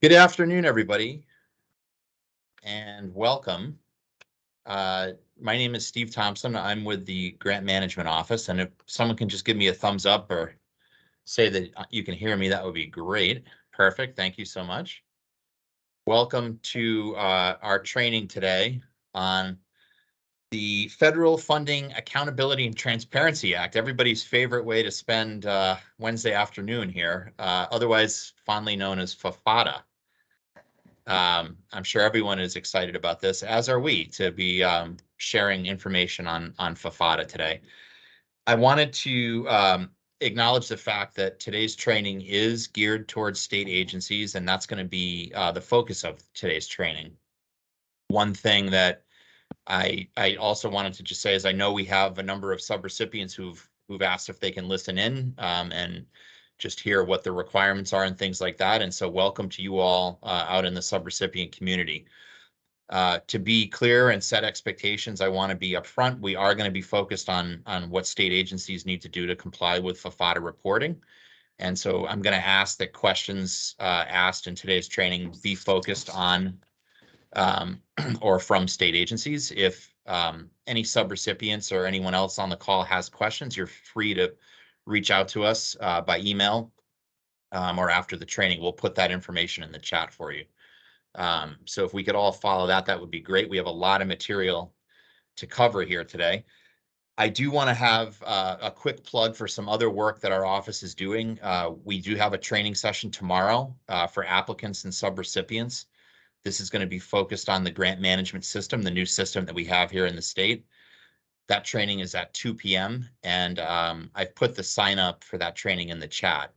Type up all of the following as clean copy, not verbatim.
Good afternoon, everybody, and welcome. My name is Steve Thompson. I'm with the Grant Management Office, and if someone can just give me a thumbs up or say that you can hear me, that would be great. Perfect. Thank you so much. Welcome to our training today on the Federal Funding Accountability and Transparency Act, everybody's favorite way to spend Wednesday afternoon here, otherwise fondly known as FFATA. I'm sure everyone is excited about this, as are we, to be sharing information on FFATA today. I wanted to acknowledge the fact that today's training is geared towards state agencies, and that's going to be the focus of today's training. One thing that I also wanted to just say is I know we have a number of subrecipients who've asked if they can listen in and just hear what the requirements are and things like that. And so welcome to you all out in the subrecipient community. To be clear and set expectations, I want to be upfront. We are going to be focused on what state agencies need to do to comply with FFATA reporting. And so I'm going to ask that questions asked in today's training be focused on or from state agencies. If any subrecipients or anyone else on the call has questions, you're free to reach out to us by email or after the training. We'll put that information in the chat for you. So if we could all follow that, that would be great. We have a lot of material to cover here today. I do want to have a quick plug for some other work that our office is doing. We do have a training session tomorrow for applicants and subrecipients. This is going to be focused on the grant management system, the new system that we have here in the state. That training is at 2 p.m. and I've put the sign up for that training in the chat.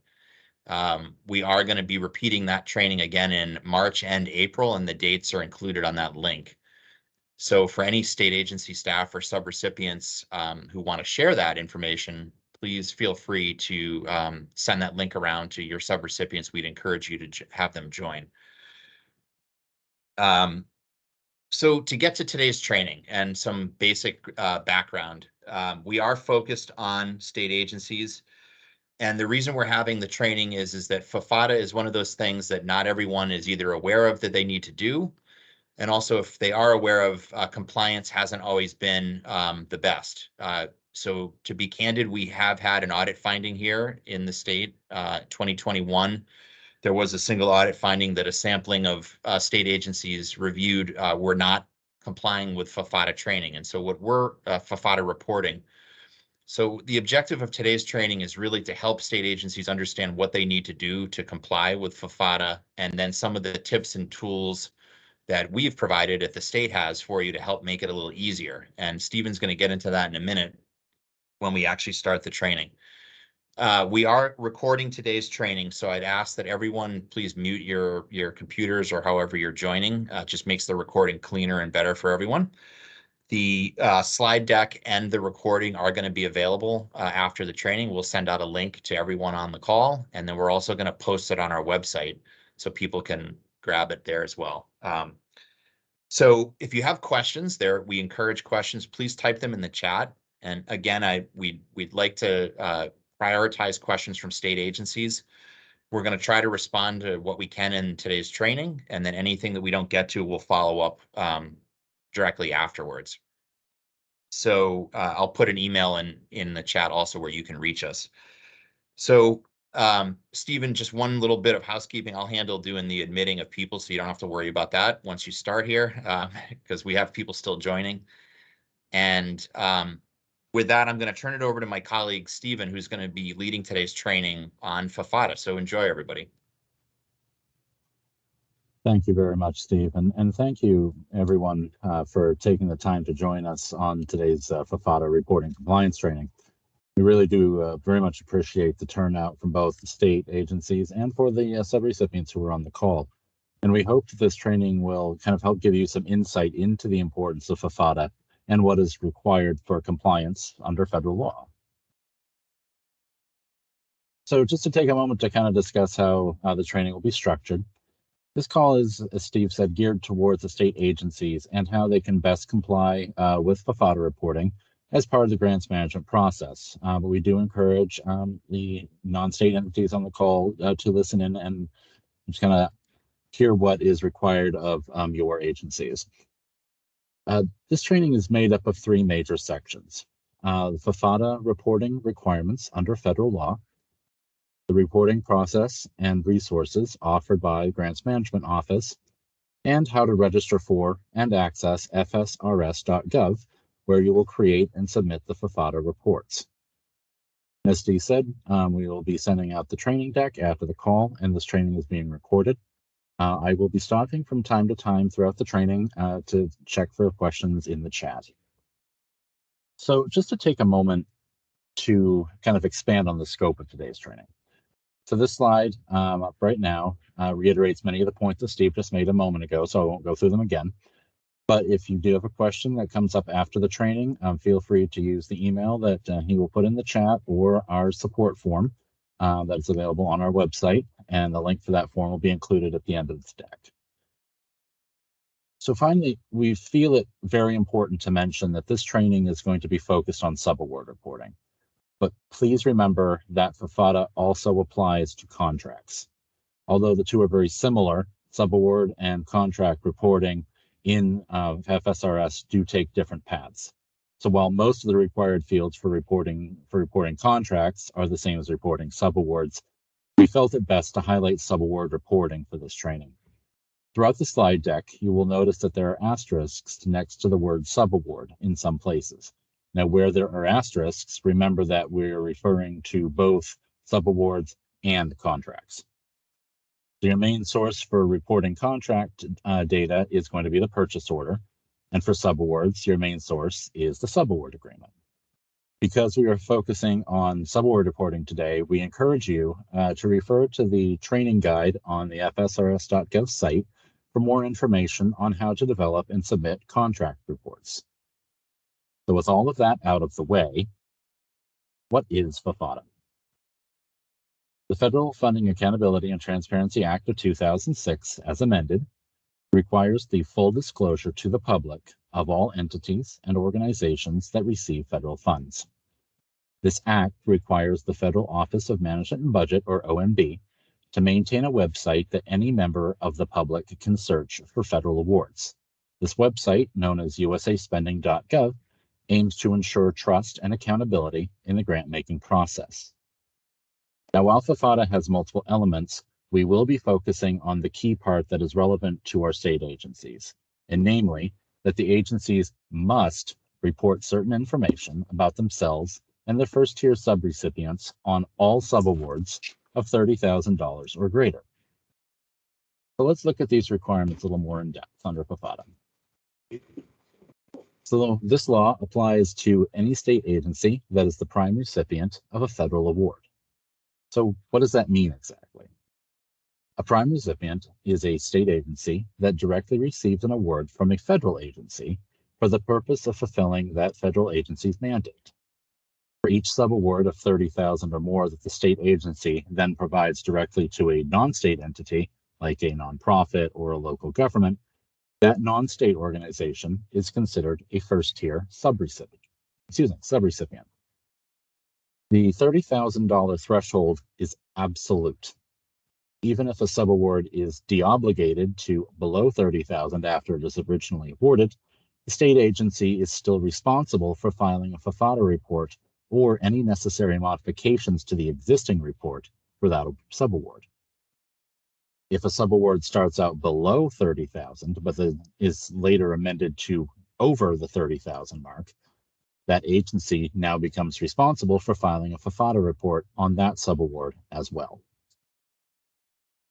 We are going to be repeating that training again in March and April, and the dates are included on that link. So for any state agency staff or subrecipients who want to share that information, please feel free to send that link around to your subrecipients. We'd encourage you to have them join. So to get to today's training and some basic background, we are focused on state agencies. And the reason we're having the training is that FFATA is one of those things that not everyone is either aware of that they need to do. And also if they are aware of, compliance hasn't always been the best. So to be candid, we have had an audit finding here in the state, 2021. There was a single audit finding that a sampling of state agencies reviewed were not complying with FFATA training. And so what we're FFATA reporting. So the objective of today's training is really to help state agencies understand what they need to do to comply with FFATA, and then some of the tips and tools that we've provided that the state has for you to help make it a little easier. And Stephen's going to get into that in a minute when we actually start the training. We are recording today's training, so I'd ask that everyone please mute your computers or however you're joining. It just makes the recording cleaner and better for everyone. The slide deck and the recording are going to be available after the training. We'll send out a link to everyone on the call, and then we're also going to post it on our website so people can grab it there as well. So if you have questions there, we encourage questions. Please type them in the chat. And again, we'd like to prioritize questions from state agencies. We're going to try to respond to what we can in today's training, and then anything that we don't get to, we'll follow up directly afterwards. So I'll put an email in the chat also where you can reach us. So Stephen, just one little bit of housekeeping. I'll handle doing the admitting of people, so you don't have to worry about that once you start here, because we have people still joining. And with that, I'm going to turn it over to my colleague, Stephen, who's going to be leading today's training on FFATA. So enjoy, everybody. Thank you very much, Steve. And thank you, everyone, for taking the time to join us on today's FFATA reporting compliance training. We really do very much appreciate the turnout from both the state agencies and for the subrecipients who are on the call. And we hope that this training will kind of help give you some insight into the importance of FFATA and what is required for compliance under federal law. So just to take a moment to kind of discuss how the training will be structured. This call is, as Steve said, geared towards the state agencies and how they can best comply with FFATA reporting as part of the grants management process. But we do encourage the non-state entities on the call to listen in and just kind of hear what is required of your agencies. This training is made up of 3 major sections. The FFATA reporting requirements under federal law, the reporting process and resources offered by the Grants Management Office, and how to register for and access fsrs.gov, where you will create and submit the FFATA reports. As Dee said, we will be sending out the training deck after the call, and this training is being recorded. I will be stopping from time to time throughout the training to check for questions in the chat. So just to take a moment to kind of expand on the scope of today's training. So this slide up right now reiterates many of the points that Steve just made a moment ago, so I won't go through them again. But if you do have a question that comes up after the training, feel free to use the email that he will put in the chat or our support form that's available on our website, and the link for that form will be included at the end of the deck. So finally, we feel it very important to mention that this training is going to be focused on subaward reporting. But please remember that FFATA also applies to contracts. Although the two are very similar, subaward and contract reporting in FSRS do take different paths. So while most of the required fields for reporting contracts are the same as reporting subawards, we felt it best to highlight subaward reporting for this training. Throughout the slide deck, you will notice that there are asterisks next to the word subaward in some places. Now, where there are asterisks, remember that we're referring to both subawards and contracts. Your main source for reporting contract data is going to be the purchase order, and for subawards, your main source is the subaward agreement. Because we are focusing on subaward reporting today, we encourage you to refer to the training guide on the fsrs.gov site for more information on how to develop and submit contract reports. So with all of that out of the way, what is FFATA? The Federal Funding Accountability and Transparency Act of 2006, as amended, requires the full disclosure to the public of all entities and organizations that receive federal funds. This act requires the Federal Office of Management and Budget, or OMB, to maintain a website that any member of the public can search for federal awards. This website, known as usaspending.gov, aims to ensure trust and accountability in the grant-making process. Now, while FFATA has multiple elements, we will be focusing on the key part that is relevant to our state agencies, and namely, that the agencies must report certain information about themselves and their first-tier subrecipients on all subawards of $30,000 or greater. So let's look at these requirements a little more in depth under FFATA. So this law applies to any state agency that is the prime recipient of a federal award. So what does that mean exactly? A prime recipient is a state agency that directly received an award from a federal agency for the purpose of fulfilling that federal agency's mandate. For each subaward of $30,000 or more that the state agency then provides directly to a non-state entity, like a nonprofit or a local government, that non-state organization is considered a first-tier subrecipient. The $30,000 threshold is absolute. Even if a subaward is deobligated to below $30,000 after it is originally awarded, the state agency is still responsible for filing a FFATA report or any necessary modifications to the existing report for that subaward. If a subaward starts out below $30,000 but is later amended to over the $30,000 mark, that agency now becomes responsible for filing a FFATA report on that subaward as well.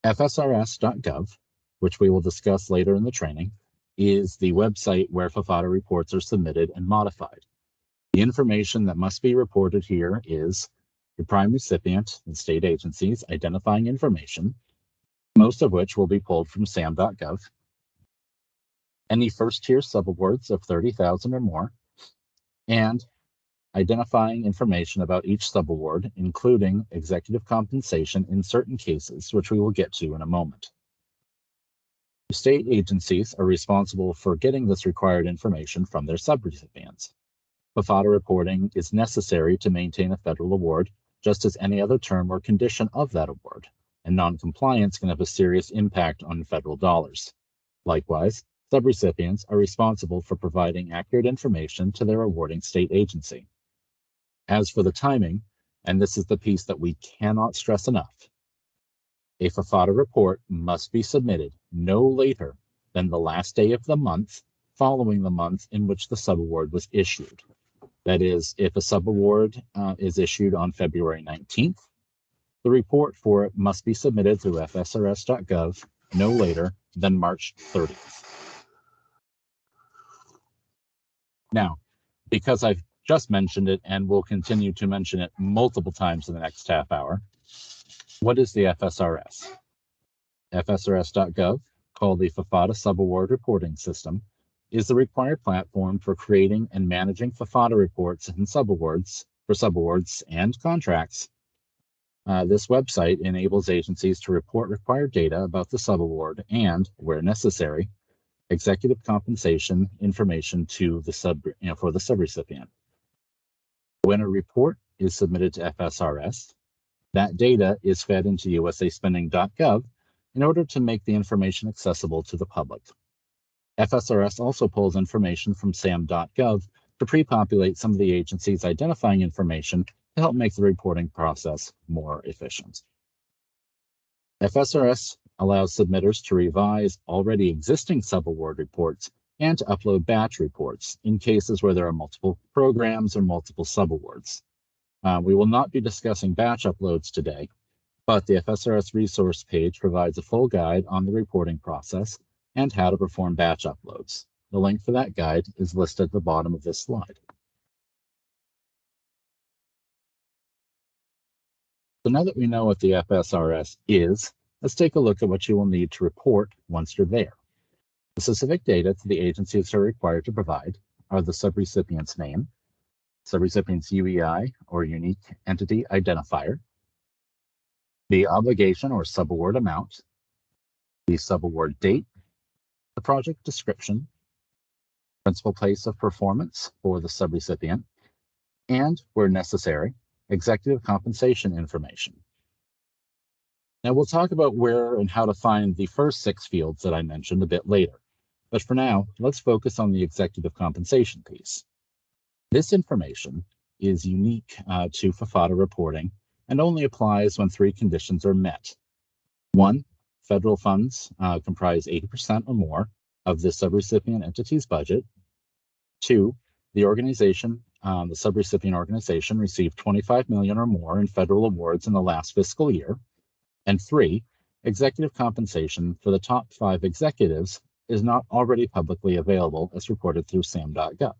FSRS.gov, which we will discuss later in the training, is the website where FFATA reports are submitted and modified. The information that must be reported here is your prime recipient and state agencies identifying information, most of which will be pulled from SAM.gov, any first-tier subawards of $30,000 or more, and identifying information about each subaward, including executive compensation in certain cases, which we will get to in a moment. State agencies are responsible for getting this required information from their subrecipients. FFATA reporting is necessary to maintain a federal award, just as any other term or condition of that award, and non-compliance can have a serious impact on federal dollars. Likewise, subrecipients are responsible for providing accurate information to their awarding state agency. As for the timing, and this is the piece that we cannot stress enough, a FFATA report must be submitted no later than the last day of the month following the month in which the subaward was issued. That is, if a subaward is issued on February 19th, the report for it must be submitted through fsrs.gov no later than March 30th. Now, because I've just mentioned it and will continue to mention it multiple times in the next half hour, what is the FSRS? FSRS.gov, called the FFATA Subaward Reporting System, is the required platform for creating and managing FFATA reports and subawards for subawards and contracts. This website enables agencies to report required data about the subaward and, where necessary, executive compensation information to the for the subrecipient. When a report is submitted to FSRS, that data is fed into usaspending.gov in order to make the information accessible to the public. FSRS also pulls information from sam.gov to pre-populate some of the agency's identifying information to help make the reporting process more efficient. FSRS allows submitters to revise already existing subaward reports and to upload batch reports in cases where there are multiple programs or multiple subawards. We will not be discussing batch uploads today, but the FSRS resource page provides a full guide on the reporting process and how to perform batch uploads. The link for that guide is listed at the bottom of this slide. So now that we know what the FSRS is, let's take a look at what you will need to report once you're there. The specific data to the agencies are required to provide are the subrecipient's name, subrecipient's UEI or Unique Entity Identifier, the obligation or subaward amount, the subaward date, the project description, principal place of performance for the subrecipient, and, where necessary, executive compensation information. Now we'll talk about where and how to find the first 6 fields that I mentioned a bit later, but for now, let's focus on the executive compensation piece. This information is unique to FFATA reporting and only applies when 3 conditions are met. 1, federal funds comprise 80% or more of the subrecipient entity's budget. 2, the organization, the subrecipient organization received $25 million or more in federal awards in the last fiscal year. And 3, executive compensation for the top 5 executives is not already publicly available as reported through sam.gov.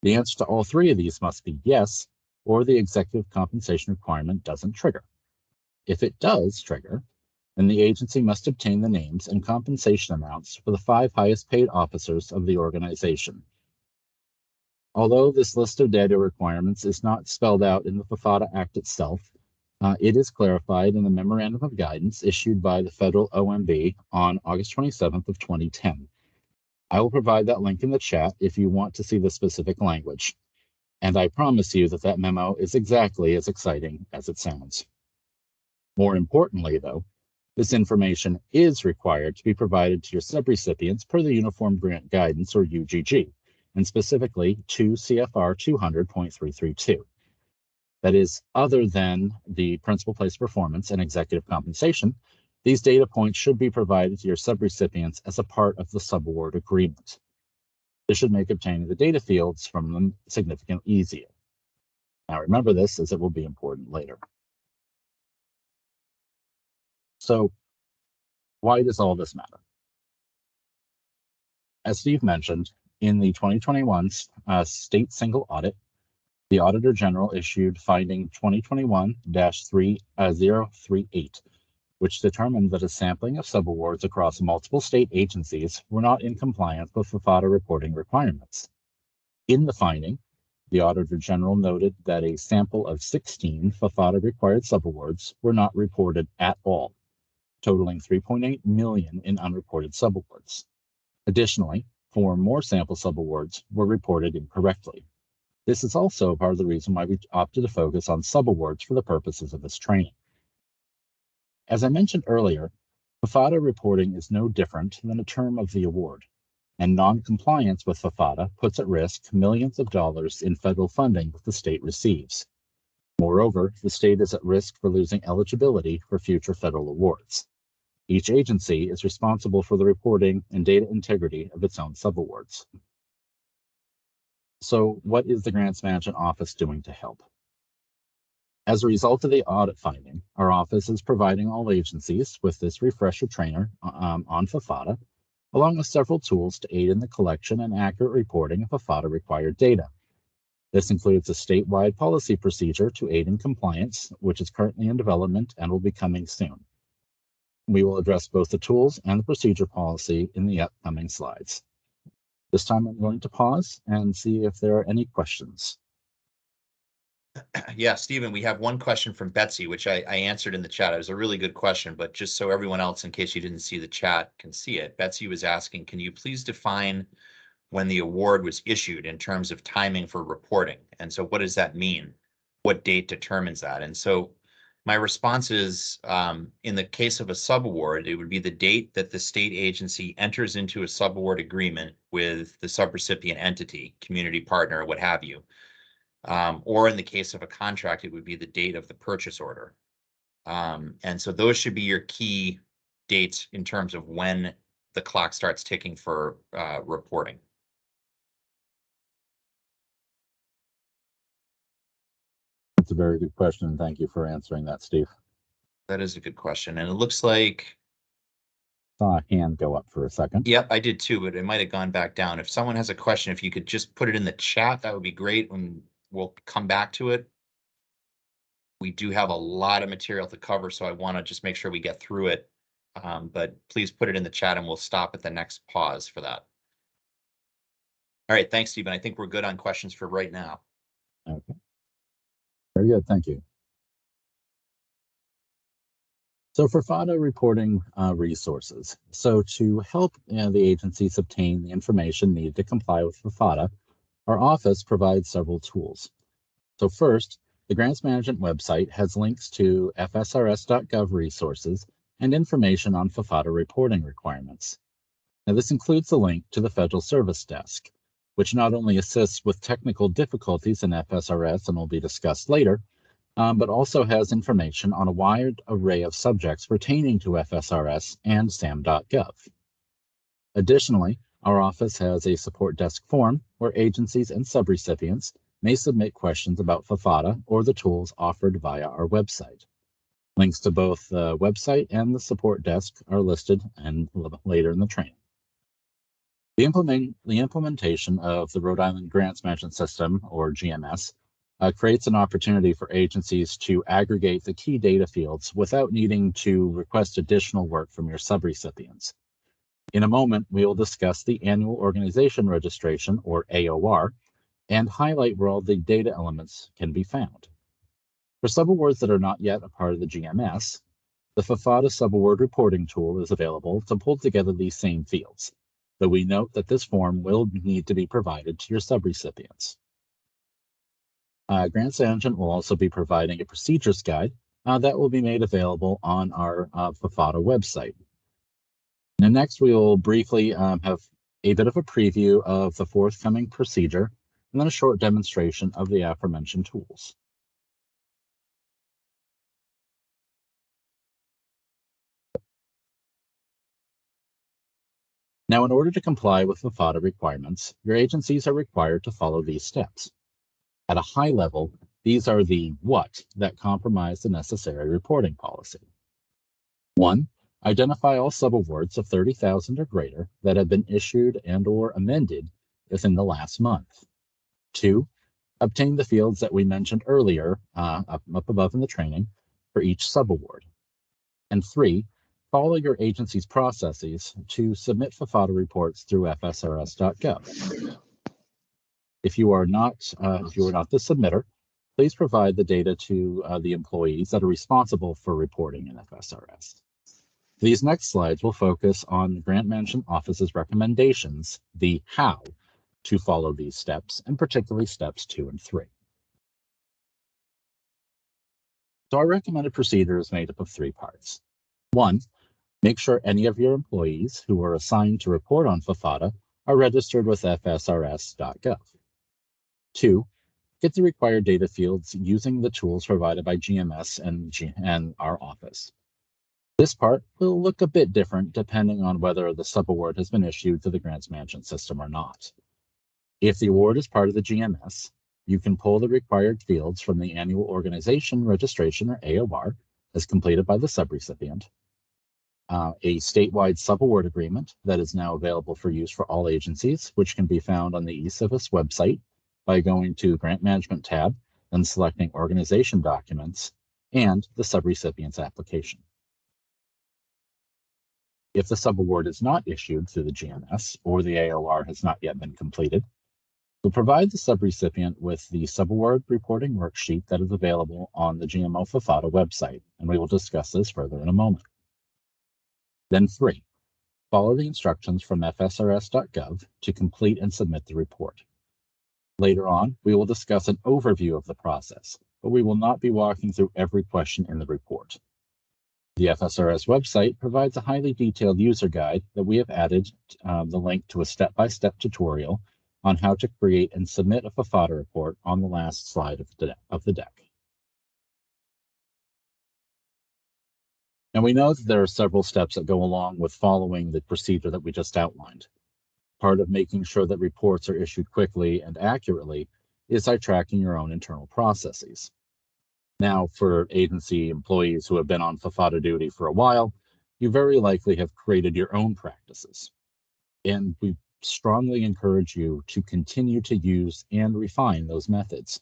The answer to all 3 of these must be yes, or the executive compensation requirement doesn't trigger. If it does trigger, then the agency must obtain the names and compensation amounts for the 5 highest paid officers of the organization. Although this list of data requirements is not spelled out in the FFATA Act itself, it is clarified in the Memorandum of Guidance issued by the federal OMB on August 27th of 2010. I will provide that link in the chat if you want to see the specific language. And I promise you that that memo is exactly as exciting as it sounds. More importantly, though, this information is required to be provided to your subrecipients per the Uniform Grant Guidance, or UGG, and specifically 2 CFR 200.332. That is, other than the principal place performance and executive compensation, these data points should be provided to your subrecipients as a part of the subaward agreement. This should make obtaining the data fields from them significantly easier. Now remember this, as it will be important later. So why does all this matter? As Steve mentioned, in the 2021 state single audit, the Auditor General issued finding 2021-3038, which determined that a sampling of subawards across multiple state agencies were not in compliance with FFATA reporting requirements. In the finding, the Auditor General noted that a sample of 16 FFATA required subawards were not reported at all, totaling $3.8 million in unreported subawards. Additionally, 4 more sample subawards were reported incorrectly, This is also part of the reason why we opted to focus on subawards for the purposes of this training. As I mentioned earlier, FFATA reporting is no different than a term of the award, and non-compliance with FFATA puts at risk millions of dollars in federal funding that the state receives. Moreover, the state is at risk for losing eligibility for future federal awards. Each agency is responsible for the reporting and data integrity of its own subawards. So, what is the Grants Management Office doing to help? As a result of the audit finding, our office is providing all agencies with this refresher trainer on FFATA, along with several tools to aid in the collection and accurate reporting of FFATA required data. This includes a statewide policy procedure to aid in compliance, which is currently in development and will be coming soon. We will address both the tools and the procedure policy in the upcoming slides. This time I'm going to pause and see if there are any questions. Yeah, Stephen, we have one question from Betsy, which I answered in the chat. It was a really good question, but just so everyone else, in case you didn't see the chat, can see it. Betsy was asking, can you please define when the award was issued in terms of timing for reporting? And so what does that mean? What date determines that? And so my response is, in the case of a subaward, it would be the date that the state agency enters into a subaward agreement with the subrecipient entity, community partner, what have you. Or in the case of a contract, it would be the date of the purchase order. And so those should be your key dates in terms of when the clock starts ticking for reporting. That's a very good question. Thank you for answering that, Steve. That is a good question. And it looks like Saw a hand go up for a second. Yep, I did too, but it might have gone back down. If someone has a question, if you could just put it in the chat, that would be great, and we'll come back to it. We do have a lot of material to cover, so I want to just make sure we get through it. But please put it in the chat and we'll stop at the next pause for that. All right, thanks, Stephen. I think we're good on questions for right now. Okay. Very good, thank you. So for FFATA reporting resources, so to help the agencies obtain the information needed to comply with FFATA, our office provides several tools. So first, the Grants Management website has links to fsrs.gov resources and information on FFATA reporting requirements. Now this includes the link to the Federal Service Desk, which not only assists with technical difficulties in FSRS and will be discussed later, but also has information on a wide array of subjects pertaining to FSRS and SAM.gov. Additionally, our office has a support desk form where agencies and subrecipients may submit questions about FFATA or the tools offered via our website. Links to both the website and the support desk are listed and later in the training. The implementation of the Rhode Island Grants Management System, or GMS, creates an opportunity for agencies to aggregate the key data fields without needing to request additional work from your subrecipients. In a moment, we will discuss the Annual Organization Registration, or AOR, and highlight where all the data elements can be found. For subawards that are not yet a part of the GMS, the FFATA Subaward Reporting Tool is available to pull together these same fields, though we note that this form will need to be provided to your subrecipients. Grants Management will also be providing a procedures guide that will be made available on our FFATA website. Now, next, we will briefly have a bit of a preview of the forthcoming procedure and then a short demonstration of the aforementioned tools. Now, in order to comply with FFATA requirements, your agencies are required to follow these steps. At a high level, these are the what that comprise the necessary reporting policy. 1. Identify all subawards of $30,000 or greater that have been issued and or amended within the last month. 2. Obtain the fields that we mentioned earlier up above in the training for each subaward. And 3. Follow your agency's processes to submit FFATA reports through fsrs.gov. If you are not the submitter, please provide the data to the employees that are responsible for reporting in FSRS. These next slides will focus on the Grant Management Office's recommendations, the how, to follow these steps, and particularly steps 2 and 3. So our recommended procedure is made up of 3 parts. 1, make sure any of your employees who are assigned to report on FFATA are registered with FSRS.gov. 2, get the required data fields using the tools provided by GMS and our office. This part will look a bit different depending on whether the subaward has been issued to the grants management system or not. If the award is part of the GMS, you can pull the required fields from the annual organization registration, or AOR, as completed by the subrecipient, a statewide subaward agreement that is now available for use for all agencies, which can be found on the eCivus website by going to the Grant Management tab and selecting Organization Documents and the subrecipient's application. If the subaward is not issued through the GMS or the AOR has not yet been completed, we'll provide the subrecipient with the subaward reporting worksheet that is available on the GMO FFATA website, and we will discuss this further in a moment. Then 3, follow the instructions from FSRS.gov to complete and submit the report. Later on, we will discuss an overview of the process, but we will not be walking through every question in the report. The FSRS website provides a highly detailed user guide that we have added the link to a step-by-step tutorial on how to create and submit a FFATA report on the last slide of the deck. And we know that there are several steps that go along with following the procedure that we just outlined. Part of making sure that reports are issued quickly and accurately is by tracking your own internal processes. Now, for agency employees who have been on FFATA duty for a while, you very likely have created your own practices. And we strongly encourage you to continue to use and refine those methods.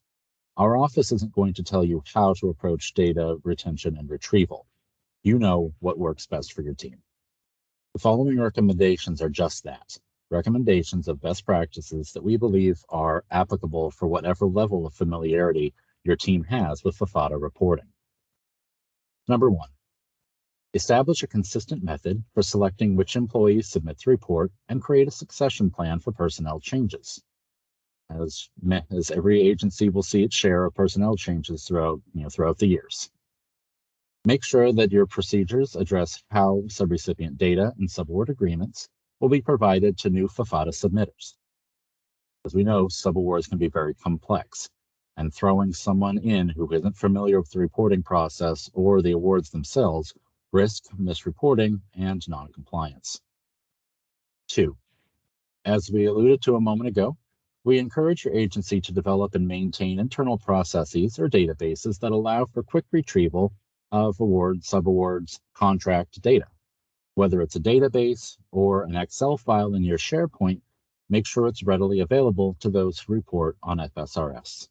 Our office isn't going to tell you how to approach data retention and retrieval. You know what works best for your team. The following recommendations are just that, recommendations of best practices that we believe are applicable for whatever level of familiarity your team has with FFATA reporting. Number 1, establish a consistent method for selecting which employees submit the report and create a succession plan for personnel changes. As every agency will see its share of personnel changes throughout the years. Make sure that your procedures address how subrecipient data and subaward agreements will be provided to new FFATA submitters. As we know, subawards can be very complex, and throwing someone in who isn't familiar with the reporting process or the awards themselves risk misreporting and non-compliance. 2, as we alluded to a moment ago, we encourage your agency to develop and maintain internal processes or databases that allow for quick retrieval of awards, subawards, contract data. Whether it's a database or an Excel file in your SharePoint, make sure it's readily available to those who report on FSRS.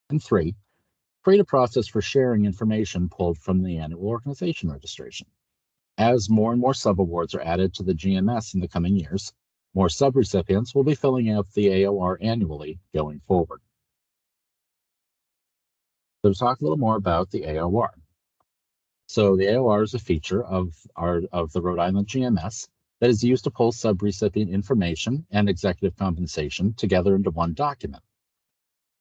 And 3, create a process for sharing information pulled from the annual organization registration. As more and more subawards are added to the GMS in the coming years, more subrecipients will be filling out the AOR annually going forward. So to talk a little more about the AOR. So the AOR is a feature of the Rhode Island GMS that is used to pull subrecipient information and executive compensation together into one document.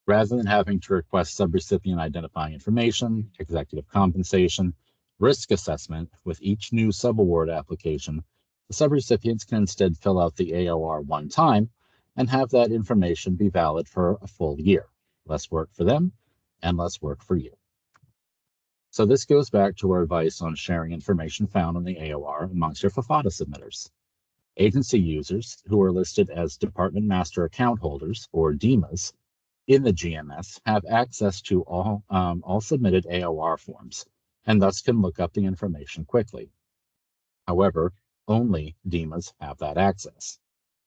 Rather than having to request subrecipient identifying information, executive compensation, risk assessment with each new subaward application, the subrecipients can instead fill out the AOR one time and have that information be valid for a full year. Less work for them and less work for you. So this goes back to our advice on sharing information found in the AOR amongst your FFATA submitters. Agency users who are listed as Department Master Account Holders, or DEMAs, in the GMS have access to all submitted AOR forms, and thus can look up the information quickly. However, only DEMAs have that access.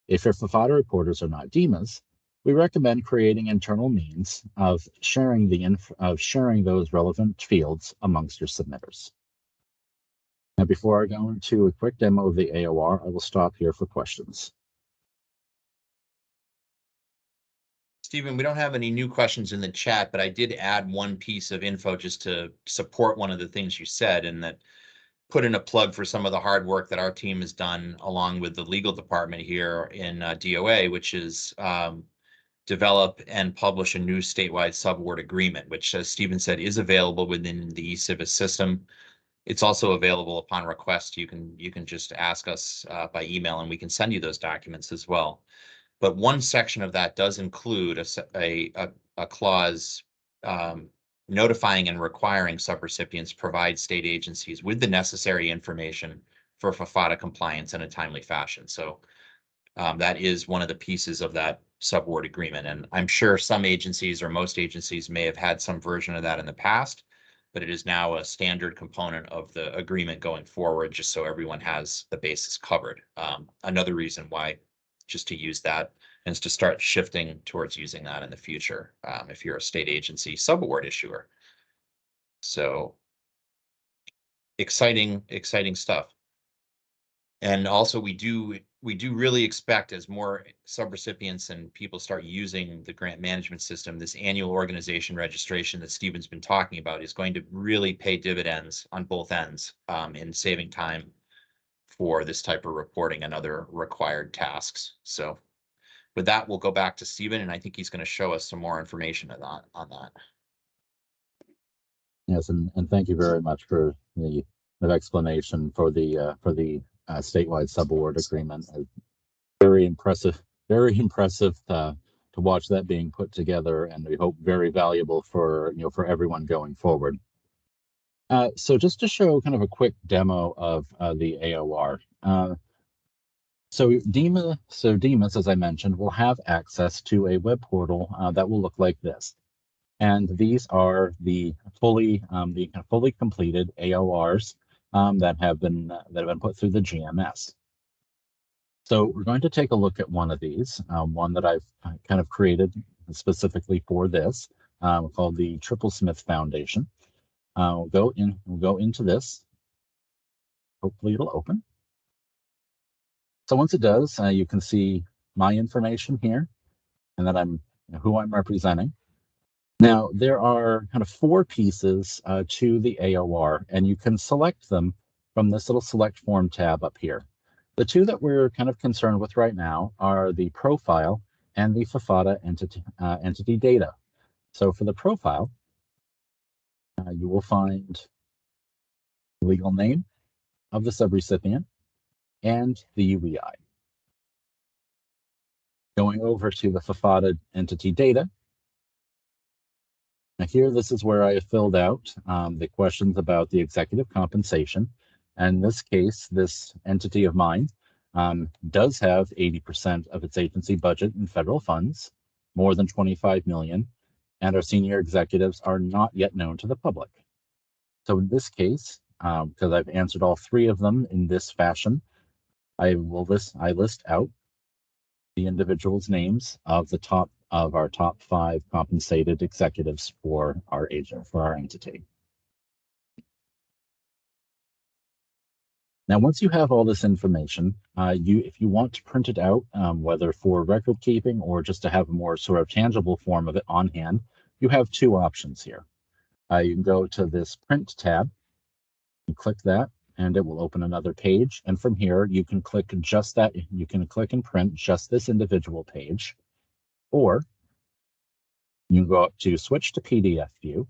If your FFATA reporters are not DEMAs, we recommend creating internal means of sharing those relevant fields amongst your submitters. Now, before I go into a quick demo of the AOR, I will stop here for questions. Stephen, we don't have any new questions in the chat, but I did add one piece of info just to support one of the things you said, and that put in a plug for some of the hard work that our team has done along with the legal department here in DOA, which is develop and publish a new statewide subaward agreement, which, as Stephen said, is available within the eCivis system. It's also available upon request. You can just ask us by email, and we can send you those documents as well. But one section of that does include a clause notifying and requiring subrecipients provide state agencies with the necessary information for FFATA compliance in a timely fashion. So that is one of the pieces of that subaward agreement. And I'm sure some agencies or most agencies may have had some version of that in the past, but it is now a standard component of the agreement going forward, just so everyone has the basis covered. Another reason why just to use that is to start shifting towards using that in the future if you're a state agency subaward issuer. So exciting stuff. And also we do really expect, as more subrecipients and people start using the grant management system, this annual organization registration that Stephen's been talking about is going to really pay dividends on both ends in saving time for this type of reporting and other required tasks. So with that, we'll go back to Stephen, and I think he's going to show us some more information on that. Yes, and thank you very much for the explanation for the statewide subaward agreement. Very impressive to watch that being put together, and we hope very valuable for everyone going forward. So just to show kind of a quick demo of the AOR. So DEMAS, as I mentioned, will have access to a web portal that will look like this. And these are the fully completed AORs that have been put through the GMS. So we're going to take a look at one of these, one that I've kind of created specifically for this, called the Triple Smith Foundation. We'll go into this. Hopefully it'll open. So once it does, you can see my information here, and that who I'm representing. Now, there are kind of 4 pieces to the AOR, and you can select them from this little select form tab up here. The 2 that we're kind of concerned with right now are the profile and the FFATA entity data. So for the profile, you will find the legal name of the subrecipient and the UEI. Going over to the FFATA entity data. Now here, this is where I have filled out the questions about the executive compensation. And in this case, this entity of mine does have 80% of its agency budget in federal funds, more than 25 million, and our senior executives are not yet known to the public. So in this case, because I've answered all 3 of them in this fashion, I list out the individuals' names of our top 5 compensated executives for our entity. Now, once you have all this information, if you want to print it out, whether for record keeping or just to have a more sort of tangible form of it on hand, you have 2 options here. You can go to this print tab and click that, and it will open another page. And from here, you can click just that. You can click and print just this individual page, or you can go up to switch to PDF view,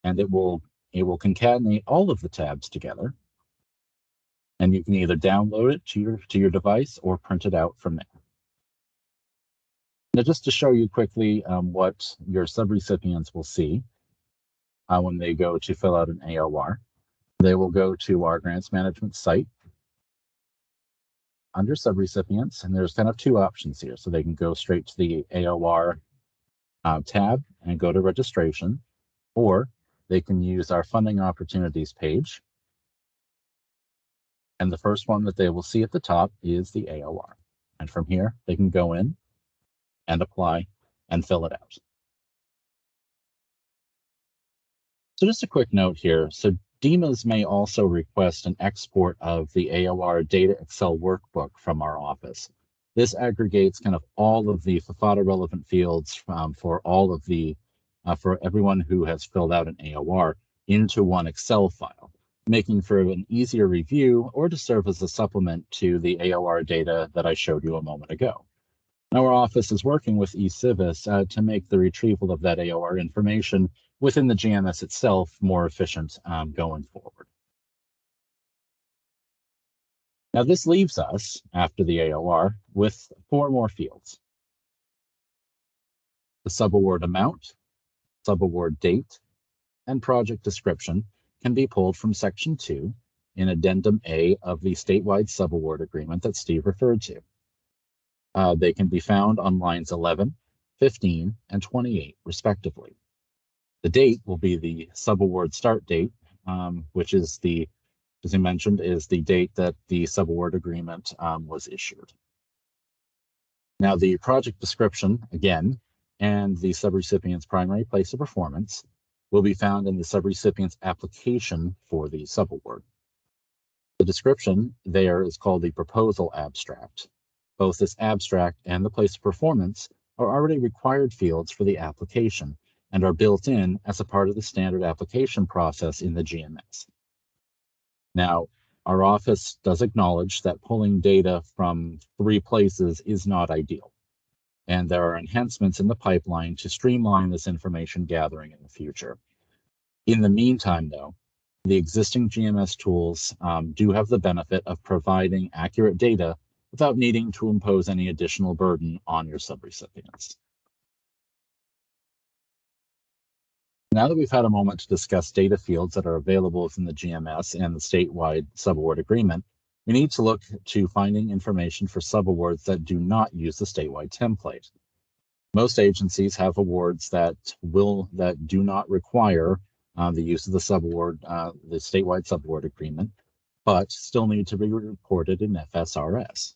and it will concatenate all of the tabs together. And you can either download it to your device or print it out from there. Now, just to show you quickly what your subrecipients will see when they go to fill out an AOR, they will go to our grants management site under subrecipients, and there's kind of 2 options here. So they can go straight to the AOR tab and go to registration, or they can use our funding opportunities page. And the first one that they will see at the top is the AOR. And from here, they can go in and apply and fill it out. So just a quick note here. So DEMAS may also request an export of the AOR data Excel workbook from our office. This aggregates kind of all of the FFATA relevant fields for all of the for everyone who has filled out an AOR into one Excel file, making for an easier review or to serve as a supplement to the AOR data that I showed you a moment ago. Our office is working with eCivis to make the retrieval of that AOR information within the GMS itself more efficient going forward. Now this leaves us, after the AOR, with 4 more fields. The subaward amount, subaward date, and project description can be pulled from Section 2 in Addendum A of the statewide subaward agreement that Steve referred to. They can be found on lines 11, 15, and 28, respectively. The date will be the subaward start date, which is the, as I mentioned, is the date that the subaward agreement was issued. Now, the project description, again, and the subrecipient's primary place of performance will be found in the subrecipient's application for the subaward. The description there is called the proposal abstract. Both this abstract and the place of performance are already required fields for the application and are built in as a part of the standard application process in the GMS. Now, our office does acknowledge that pulling data from 3 places is not ideal, and there are enhancements in the pipeline to streamline this information gathering in the future. In the meantime, though, the existing GMS tools do have the benefit of providing accurate data without needing to impose any additional burden on your subrecipients. Now that we've had a moment to discuss data fields that are available within the GMS and the statewide subaward agreement, we need to look to finding information for subawards that do not use the statewide template. Most agencies have awards that do not require the use of the subaward, the statewide subaward agreement, but still need to be reported in FSRS.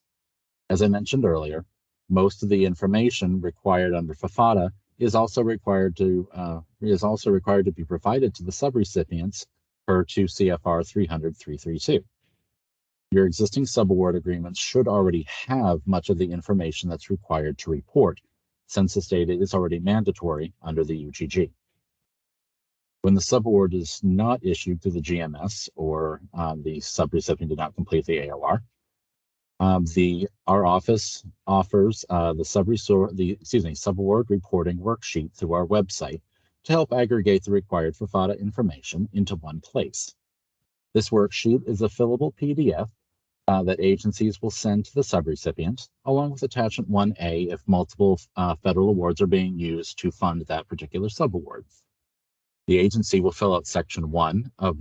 As I mentioned earlier, most of the information required under FFATA is also required to be provided to the subrecipients per 2 CFR 300-332. Your existing subaward agreements should already have much of the information that's required to report, since this data is already mandatory under the UGG. When the subaward is not issued through the GMS or the subrecipient did not complete the AOR, our office offers the subaward reporting worksheet through our website to help aggregate the required FFATA information into one place. This worksheet is a fillable PDF that agencies will send to the subrecipient, along with attachment 1A if multiple federal awards are being used to fund that particular subaward. The agency will fill out Section 1 of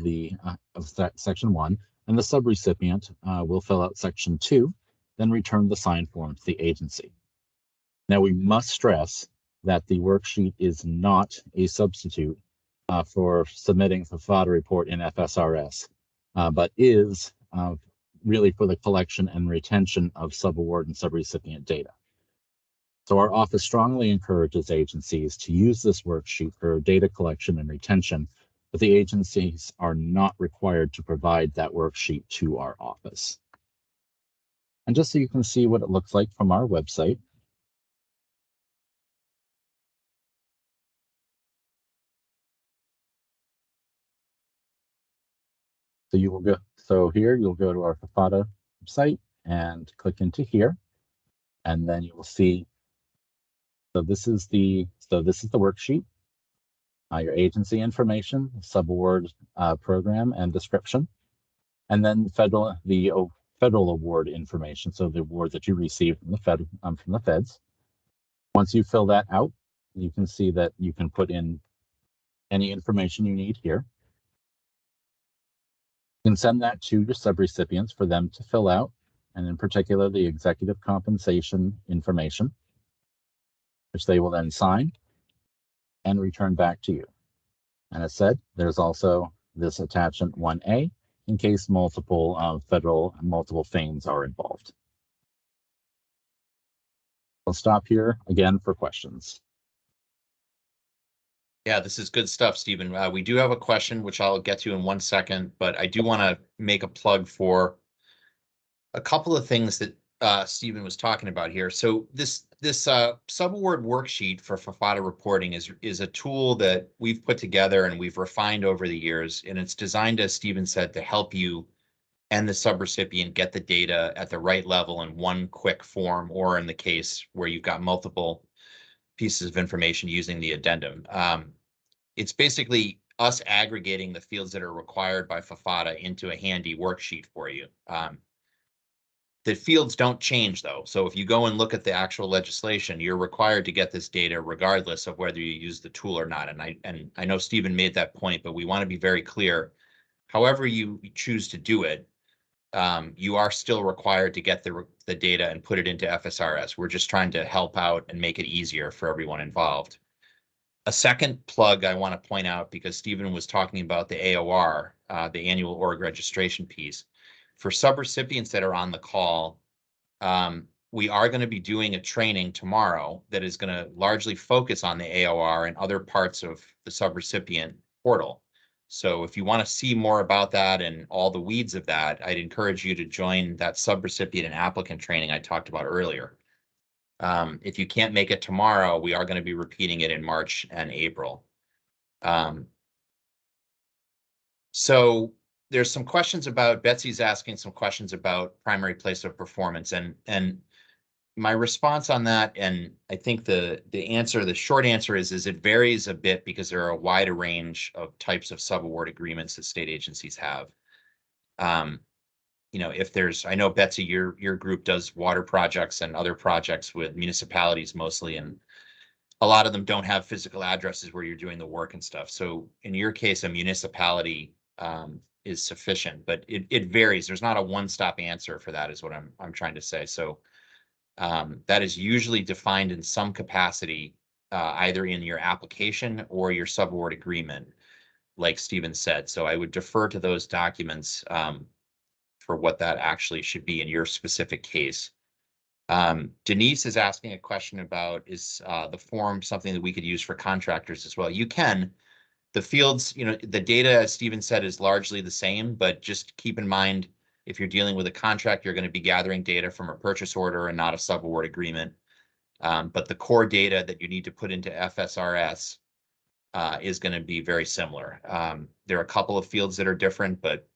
Section 1, and the subrecipient will fill out Section 2, then return the signed form to the agency. Now, we must stress that the worksheet is not a substitute for submitting the FFATA report in FSRS, but is really for the collection and retention of subaward and subrecipient data. So our office strongly encourages agencies to use this worksheet for data collection and retention, but the agencies are not required to provide that worksheet to our office. And just so you can see what it looks like from our website, here you'll go to our FFATA site and click into here, and then you will see. So this is the worksheet, your agency information, subaward program and description, and then the federal award information. So the award that you received from the feds. Once you fill that out, you can see that you can put in any information you need here. You can send that to your subrecipients for them to fill out, and in particular, the executive compensation information, which they will then sign and return back to you. And as said, there's also this attachment 1A in case multiple FAMEs are involved. I'll stop here again for questions. Yeah, this is good stuff, Stephen. We do have a question, which I'll get to in 1 second, but I do want to make a plug for a couple of things that Stephen was talking about here. So this subaward worksheet for FFATA reporting is a tool that we've put together and we've refined over the years, and it's designed, as Stephen said, to help you and the subrecipient get the data at the right level in one quick form, or in the case where you've got multiple pieces of information using the addendum. It's basically us aggregating the fields that are required by FFATA into a handy worksheet for you. The fields don't change though. So if you go and look at the actual legislation, you're required to get this data regardless of whether you use the tool or not. And I know Stephen made that point, but we want to be very clear. However you choose to do it, you are still required to get the data and put it into FSRS. We're just trying to help out and make it easier for everyone involved. A second plug I want to point out, because Stephen was talking about the AOR, the annual org registration piece. For subrecipients that are on the call, we are going to be doing a training tomorrow that is going to largely focus on the AOR and other parts of the subrecipient portal. So if you want to see more about that and all the weeds of that, I'd encourage you to join that subrecipient and applicant training I talked about earlier. If you can't make it tomorrow, we are going to be repeating it in March and April. So there's some questions about, Betsy's asking some questions about primary place of performance, and my response on that, and I think the short answer is it varies a bit because there are a wider range of types of subaward agreements that state agencies have. You know, if there's, I know Betsy, your group does water projects and other projects with municipalities mostly, and a lot of them don't have physical addresses where you're doing the work and stuff. So in your case, a municipality is sufficient, but it varies. There's not a one-stop answer for that, is what I'm trying to say. So that is usually defined in some capacity, either in your application or your subaward agreement, like Stephen said. So I would defer to those documents for what that actually should be in your specific case. Denise is asking a question about, is the form something that we could use for contractors as well? You can. The fields, you know, the data, as Stephen said, is largely the same, but just keep in mind, if you're dealing with a contract, you're going to be gathering data from a purchase order and not a subaward agreement. But the core data that you need to put into FSRS is going to be very similar. There are a couple of fields that are different, but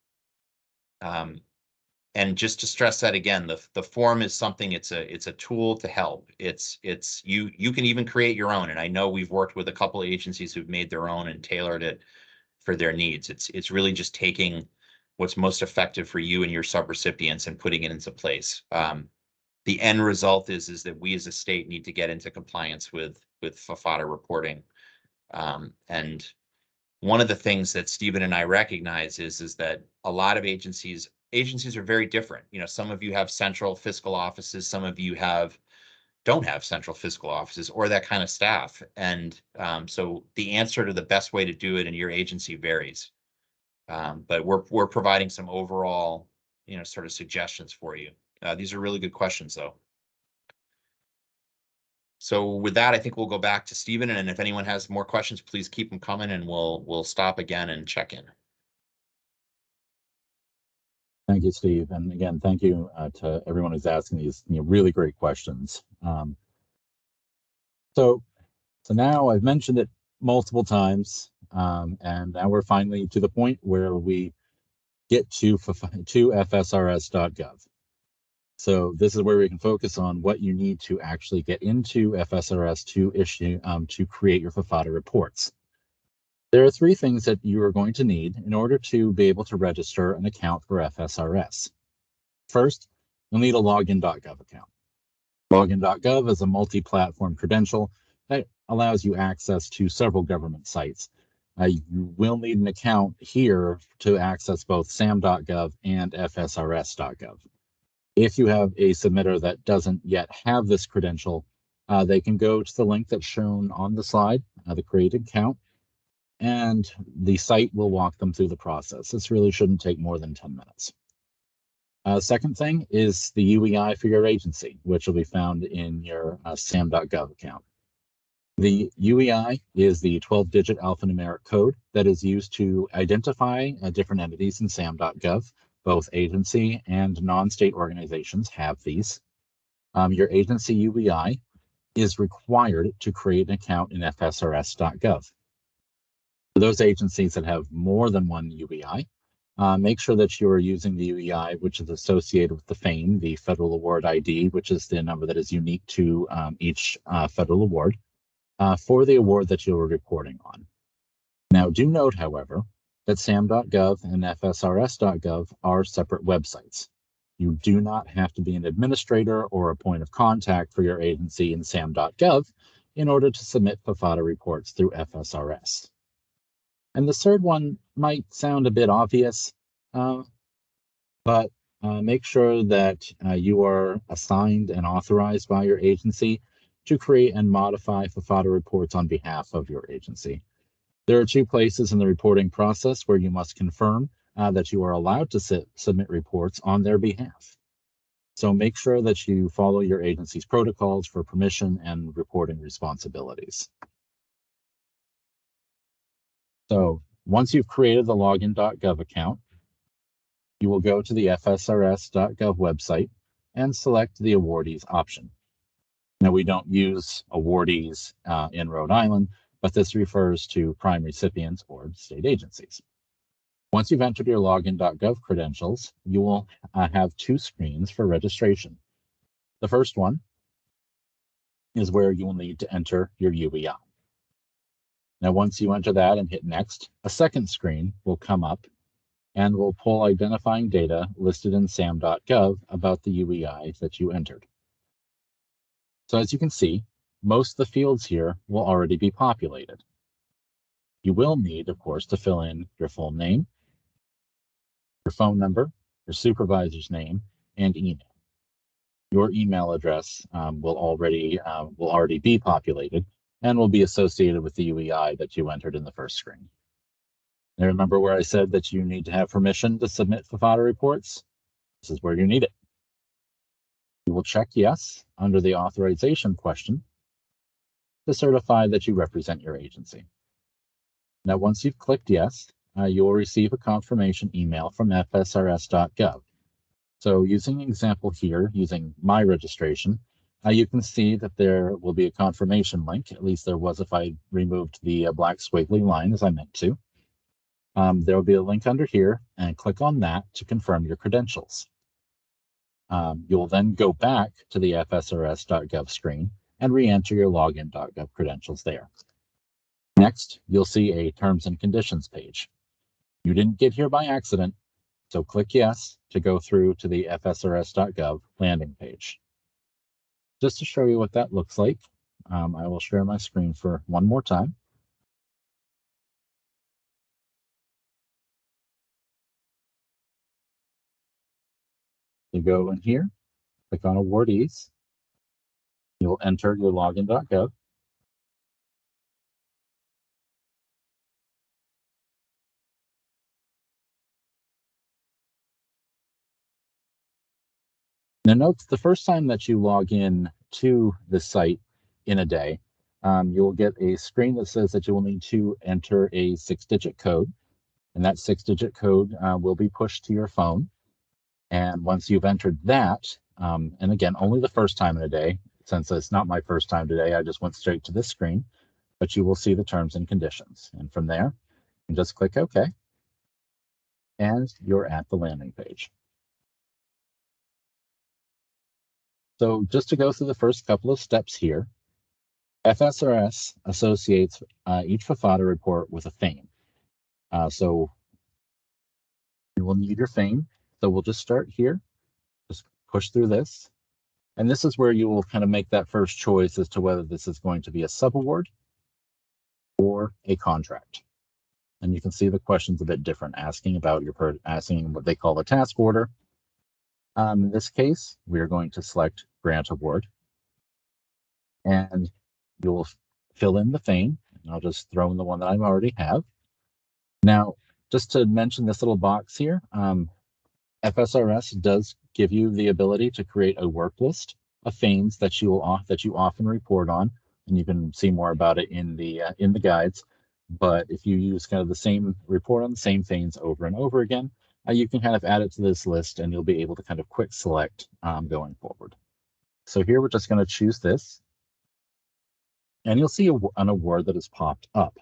and just to stress that again, the form is something, it's a tool to help. You can even create your own. And I know we've worked with a couple of agencies who've made their own and tailored it for their needs. It's really just taking what's most effective for you and your subrecipients and putting it into place. The end result is that we as a state need to get into compliance with FFATA reporting. And one of the things that Stephen and I recognize is that a lot of agencies are very different. You know, some of you have central fiscal offices, some of you don't have central fiscal offices or that kind of staff. And so the answer to the best way to do it in your agency varies. But we're providing some overall, you know, sort of suggestions for you. These are really good questions though. So with that, I think we'll go back to Stephen, and if anyone has more questions, please keep them coming and we'll stop again and check in. Thank you, Steve. And again, thank you to everyone who's asking these really great questions. So now I've mentioned it multiple times, and now we're finally to the point where we get to FSRS.gov. So this is where we can focus on what you need to actually get into FSRS to issue, to create your FFATA reports. There are three things that you are going to need in order to be able to register an account for FSRS. First, you'll need a login.gov account. Login.gov is a multi-platform credential that allows you access to several government sites. You will need an account here to access both SAM.gov and FSRS.gov. If you have a submitter that doesn't yet have this credential, they can go to the link that's shown on the slide, the create account, and the site will walk them through the process. This really shouldn't take more than 10 minutes. Second thing is the UEI for your agency, which will be found in your SAM.gov account. The UEI is the 12-digit alphanumeric code that is used to identify different entities in SAM.gov. Both agency and non-state organizations have these. your agency UEI is required to create an account in FSRS.gov. For those agencies that have more than one UEI, make sure that you are using the UEI which is associated with the FAME, the Federal Award ID, which is the number that is unique to each federal award, for the award that you are reporting on. Now, do note, however, that SAM.gov and FSRS.gov are separate websites. You do not have to be an administrator or a point of contact for your agency in SAM.gov in order to submit FFATA reports through FSRS. And the third one might sound a bit obvious, but make sure that you are assigned and authorized by your agency to create and modify FFATA reports on behalf of your agency. There are two places in the reporting process where you must confirm that you are allowed to submit reports on their behalf. So make sure that you follow your agency's protocols for permission and reporting responsibilities. So once you've created the login.gov account, you will go to the FSRS.gov website and select the awardees option. Now, we don't use awardees in Rhode Island, but this refers to prime recipients or state agencies. Once you've entered your login.gov credentials, you will have two screens for registration. The first one is where you will need to enter your UEI. Now, once you enter that and hit next, a second screen will come up and will pull identifying data listed in SAM.gov about the UEI that you entered. So as you can see, most of the fields here will already be populated. You will need, of course, to fill in your full name, your phone number, your supervisor's name, and email. Your email address will already be populated and will be associated with the UEI that you entered in the first screen. Now, remember where I said that you need to have permission to submit FFATA reports? This is where you need it. You will check yes under the authorization question to certify that you represent your agency. Now, once you've clicked yes, you will receive a confirmation email from FSRS.gov. So using an example here, using my registration, you can see that there will be a confirmation link. At least there was if I removed the black squiggly line as I meant to. There will be a link under here, and click on that to confirm your credentials. You will then go back to the FSRS.gov screen and re-enter your login.gov credentials there. Next, you'll see a terms and conditions page. You didn't get here by accident, so click yes to go through to the FSRS.gov landing page. Just to show you what that looks like, I will share my screen for one more time. You go in here, click on awardees. You'll enter your login.gov. Now note the first time that you log in to the site in a day, you will get a screen that says that you will need to enter a 6-digit code, and that 6-digit code will be pushed to your phone. And once you've entered that, and again, only the first time in a day, since it's not my first time today, I just went straight to this screen, but you will see the terms and conditions. And from there, you can just click OK, and you're at the landing page. So just to go through the first couple of steps here, FSRS associates each FFATA report with a FAME. So you will need your FAME. So we'll just start here, just push through this. And this is where you will kind of make that first choice as to whether this is going to be a subaward or a contract. And you can see the question's a bit different, asking what they call a task order. In this case, we are going to select grant award. And you will fill in the FAME. And I'll just throw in the one that I already have. Now, just to mention this little box here, FSRS does give you the ability to create a work list of FAMEs that you often report on, and you can see more about it in the guides. But if you use kind of the same report on the same FAMEs over and over again, you can kind of add it to this list, and you'll be able to kind of quick select going forward. So here we're just going to choose this, and you'll see an award that has popped up.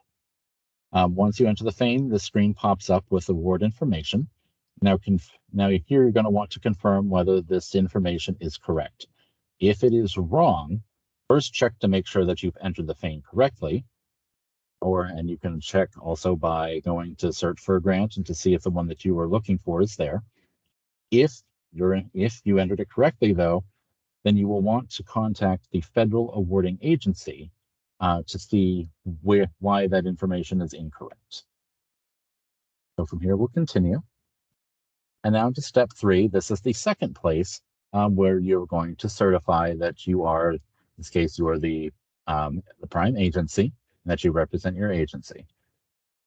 Once you enter the FAME, the screen pops up with award information. Now here you're going to want to confirm whether this information is correct. If it is wrong, first check to make sure that you've entered the FAME correctly, and you can check also by going to search for a grant and to see if the one that you were looking for is there. If you entered it correctly, though, then you will want to contact the federal awarding agency to see why that information is incorrect. So from here, we'll continue. And now to step 3. This is the second place where you're going to certify that you are, in this case, you are the prime agency, and that you represent your agency.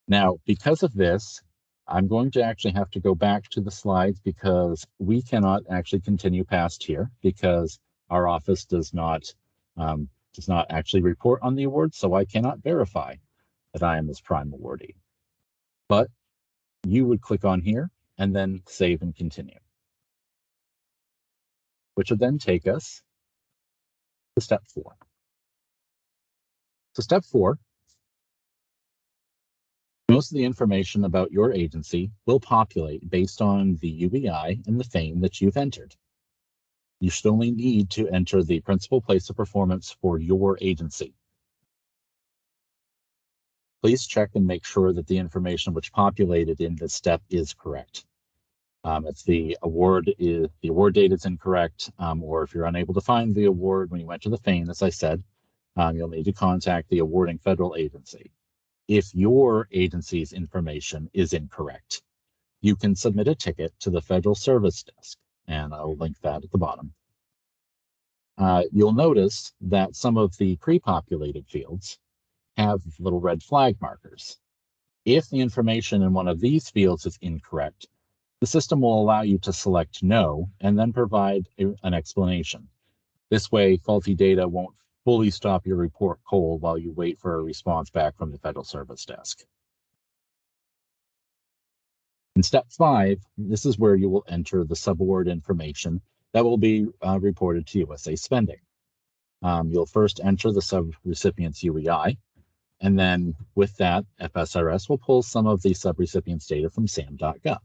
Now, because of this, I'm going to actually have to go back to the slides because we cannot actually continue past here because our office does not actually report on the award, so I cannot verify that I am this prime awardee. But you would click on here and then save and continue, which would then take us to step 4. So step 4, most of the information about your agency will populate based on the UBI and the FAME that you've entered. You should only need to enter the principal place of performance for your agency. Please check and make sure that the information which populated in this step is correct. If the award date is incorrect, or if you're unable to find the award when you went to the FAME, as I said, you'll need to contact the awarding federal agency. If your agency's information is incorrect, you can submit a ticket to the Federal Service Desk, and I'll link that at the bottom. You'll notice that some of the pre-populated fields have little red flag markers. If the information in one of these fields is incorrect, the system will allow you to select no and then provide an explanation. This way, faulty data won't fully stop your report cold while you wait for a response back from the Federal Service Desk. In step 5, this is where you will enter the subaward information that will be reported to USA Spending. You'll first enter the subrecipient's UEI, and then with that, FSRS will pull some of the subrecipient's data from SAM.gov.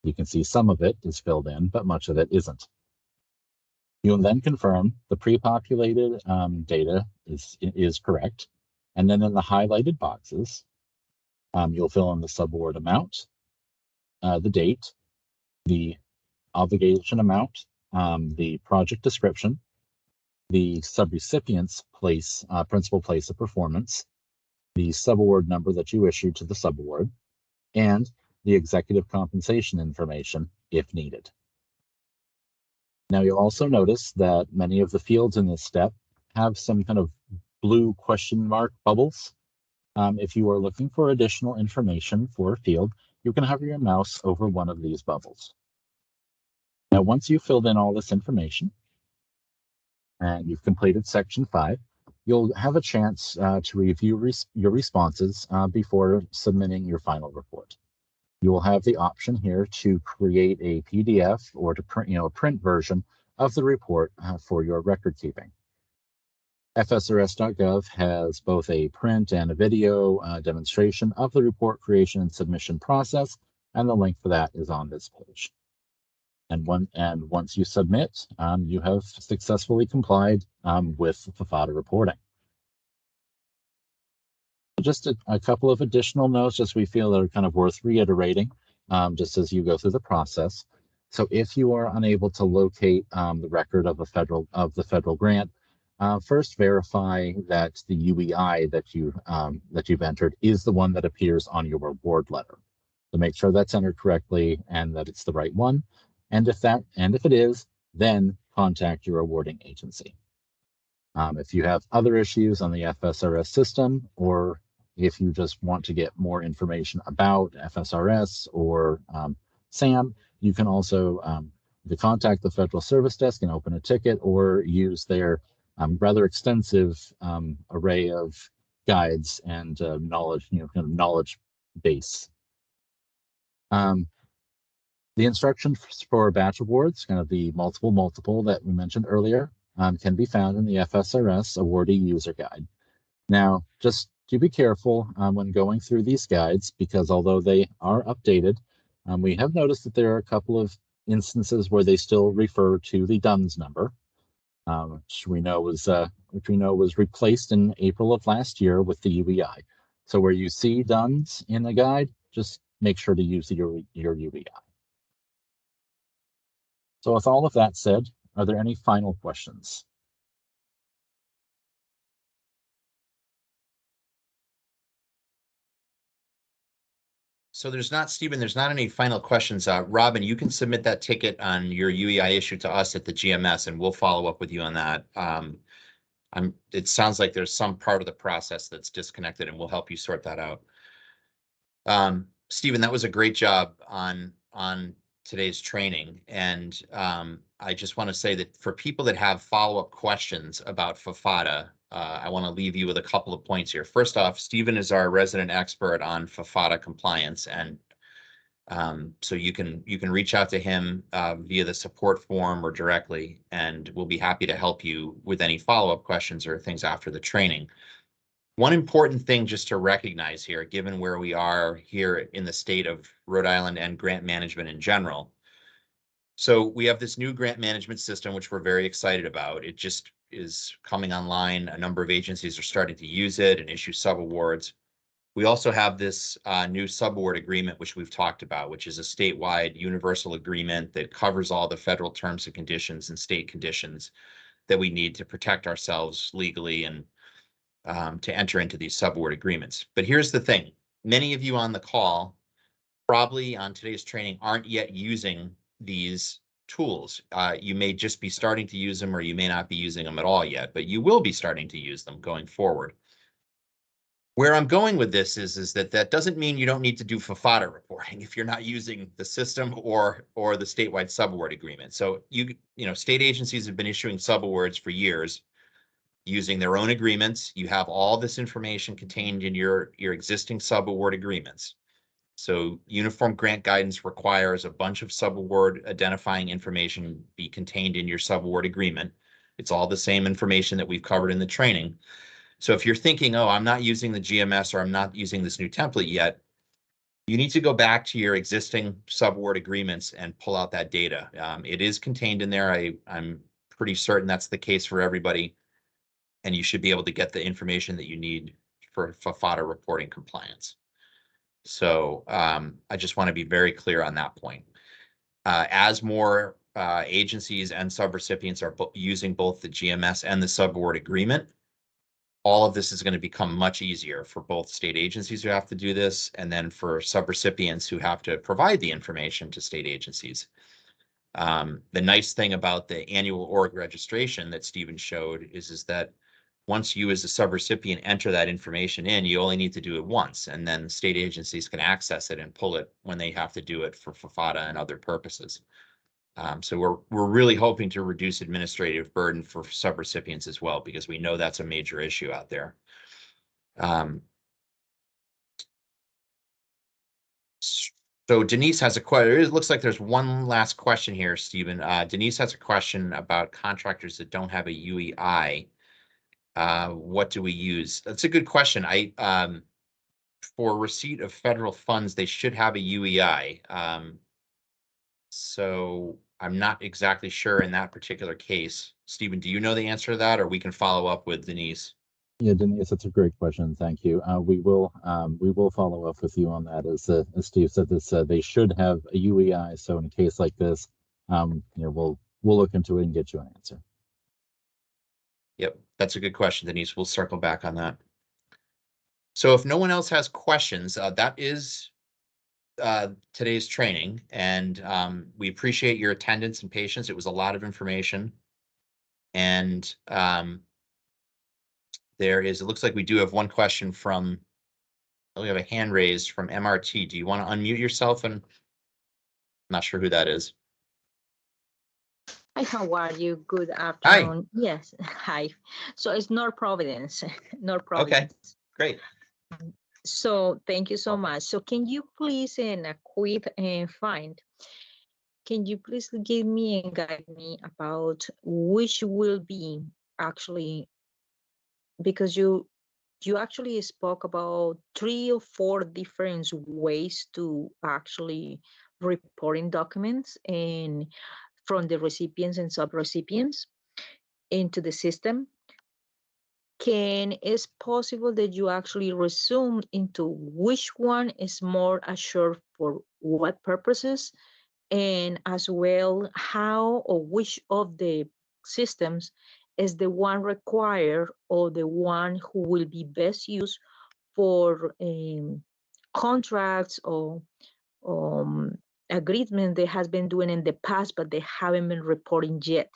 You can see some of it is filled in, but much of it isn't. You'll then confirm the pre-populated data is correct, and then in the highlighted boxes, you'll fill in the subaward amount, the date, the obligation amount, the project description, the subrecipient's principal place of performance, the subaward number that you issued to the subaward, and the executive compensation information if needed. Now you'll also notice that many of the fields in this step have some kind of blue question mark bubbles. If you are looking for additional information for a field, you can hover your mouse over one of these bubbles. Now, once you've filled in all this information and you've completed section 5, you'll have a chance to review your responses before submitting your final report. You will have the option here to create a PDF or to print, a print version of the report for your record keeping. FSRS.gov has both a print and a video demonstration of the report creation and submission process, and the link for that is on this page. And once you submit, you have successfully complied with FFATA reporting. Just a couple of additional notes, just we feel that are kind of worth reiterating, just as you go through the process. So if you are unable to locate the record of the federal grant, first verify that the UEI that you've entered is the one that appears on your award letter. So make sure that's entered correctly and that it's the right one. And if it is, then contact your awarding agency. If you have other issues on the FSRS system, or if you just want to get more information about FSRS or SAM, you can also contact the Federal Service Desk and open a ticket, or use their rather extensive array of guides and knowledge, kind of knowledge base. The instructions for batch awards, kind of the multiple that we mentioned earlier, can be found in the FSRS Awardee User Guide. Now, just do be careful when going through these guides, because although they are updated, we have noticed that there are a couple of instances where they still refer to the DUNS number, which we know was replaced in April of last year with the UEI. So where you see DUNS in the guide, just make sure to use your UEI. So with all of that said, are there any final questions? So there's not, Stephen, there's not any final questions. Robin, you can submit that ticket on your UEI issue to us at the GMS, and we'll follow up with you on that. It sounds like there's some part of the process that's disconnected, and we'll help you sort that out. Stephen, that was a great job on today's training. And I just want to say that for people that have follow-up questions about FFATA, I want to leave you with a couple of points here. First off, Stephen is our resident expert on FFATA compliance, and so you can reach out to him via the support form or directly, and we'll be happy to help you with any follow-up questions or things after the training. One important thing just to recognize here, given where we are here in the state of Rhode Island and grant management in general. So we have this new grant management system, which we're very excited about. It just is coming online. A number of agencies are starting to use it and issue subawards. We also have this new subaward agreement, which we've talked about, which is a statewide universal agreement that covers all the federal terms and conditions and state conditions that we need to protect ourselves legally and to enter into these subaward agreements. But here's the thing. Many of you on the call, probably on today's training, aren't yet using these tools. You may just be starting to use them, or you may not be using them at all yet, but you will be starting to use them going forward. Where I'm going with this is that doesn't mean you don't need to do FFATA reporting if you're not using the system or the statewide subaward agreement. So you know, state agencies have been issuing subawards for years using their own agreements. You have all this information contained in your existing subaward agreements. So uniform grant guidance requires a bunch of subaward identifying information be contained in your subaward agreement. It's all the same information that we've covered in the training. So if you're thinking, oh, I'm not using the GMS or I'm not using this new template yet, you need to go back to your existing subaward agreements and pull out that data. It is contained in there. I'm pretty certain that's the case for everybody. And you should be able to get the information that you need for FFATA reporting compliance. So I just want to be very clear on that point. As more agencies and subrecipients are using both the GMS and the subaward agreement, all of this is going to become much easier for both state agencies who have to do this, and then for subrecipients who have to provide the information to state agencies. The nice thing about the annual org registration that Stephen showed is that once you as a subrecipient enter that information in, you only need to do it once, and then state agencies can access it and pull it when they have to do it for FFATA and other purposes. So we're really hoping to reduce administrative burden for subrecipients as well, because we know that's a major issue out there. So Denise has a question. It looks like there's one last question here, Stephen. Denise has a question about contractors that don't have a UEI. What do we use? That's a good question. For receipt of federal funds, they should have a UEI. So I'm not exactly sure in that particular case. Stephen, do you know the answer to that, or we can follow up with Denise? Yeah, Denise, that's a great question. Thank you. We will follow up with you on that. As Steve said, they should have a UEI. So in a case like this, we'll look into it and get you an answer. Yep, that's a good question, Denise. We'll circle back on that. So if no one else has questions, that is today's training, and we appreciate your attendance and patience. It was a lot of information, and it looks like we do have one question from, we have a hand raised from MRT. Do you want to unmute yourself? And I'm not sure who that is. Hi, how are you? Good afternoon. Hi. Yes, hi. So it's North Providence. North Providence. Okay, great. So thank you so much. So can you please, in a quick find, can you please give me and guide me about which will be actually, because you actually spoke about 3 or 4 different ways to actually reporting documents and from the recipients and sub-recipients into the system. Is possible that you actually resume into which one is more assured for what purposes, and as well how or which of the systems is the one required or the one who will be best used for contracts or um, agreement they has been doing in the past, but they haven't been reporting yet,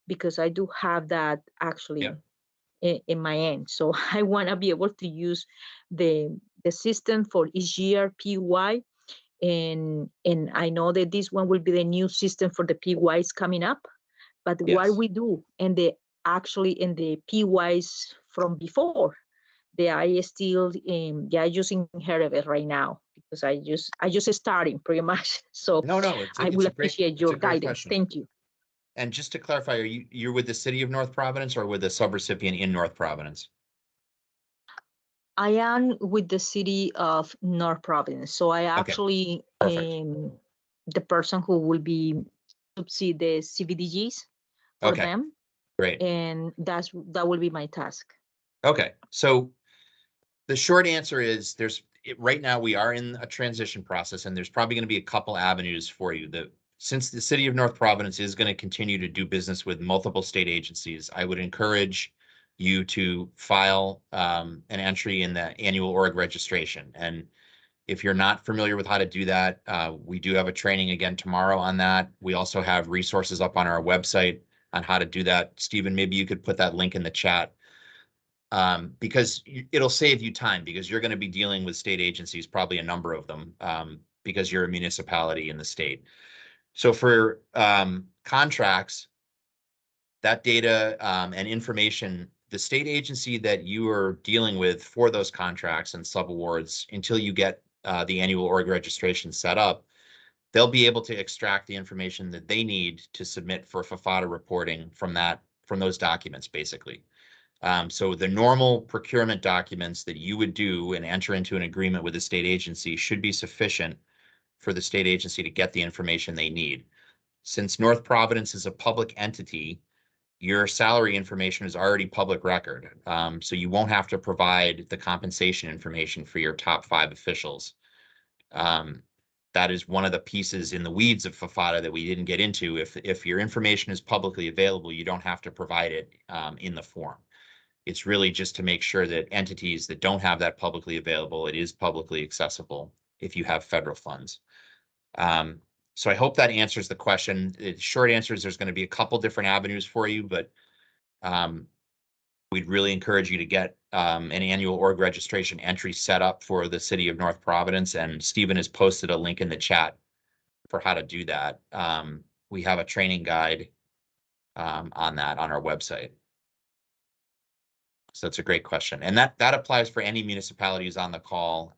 because I do have that actually in my end. So I want to be able to use the system for each year PY, and I know that this one will be the new system for the PYs coming up. But what we do and the actually in the PYs from before, the I still I just inherit it right now, because I just starting pretty much. So No, I will appreciate your guidance. Thank you. And just to clarify, you're with the city of North Providence or with the subrecipient in North Providence? I am with the city of North Providence. So I actually am the person who will be subside the CVDGs for them. Great. And that will be my task. Okay. So the short answer is right now we are in a transition process, and there's probably going to be a couple avenues for you. Since the city of North Providence is going to continue to do business with multiple state agencies, I would encourage you to file an entry in the annual org registration. And if you're not familiar with how to do that, we do have a training again tomorrow on that. We also have resources up on our website on how to do that. Stephen, maybe you could put that link in the chat, because it'll save you time, because you're going to be dealing with state agencies, probably a number of them, because you're a municipality in the state. So for contracts, that data and information, the state agency that you are dealing with for those contracts and subawards, until you get the annual org registration set up, they'll be able to extract the information that they need to submit for FFATA reporting from those documents, basically. So the normal procurement documents that you would do and enter into an agreement with the state agency should be sufficient for the state agency to get the information they need. Since North Providence is a public entity, your salary information is already public record. So you won't have to provide the compensation information for your top 5 officials. That is one of the pieces in the weeds of FFATA that we didn't get into. If your information is publicly available, you don't have to provide it in the form. It's really just to make sure that entities that don't have that publicly available, it is publicly accessible if you have federal funds. So I hope that answers the question. The short answer is there's going to be a couple different avenues for you, but we'd really encourage you to get an annual org registration entry set up for the city of North Providence, and Stephen has posted a link in the chat for how to do that. We have a training guide on that on our website. So that's a great question. And that applies for any municipalities on the call,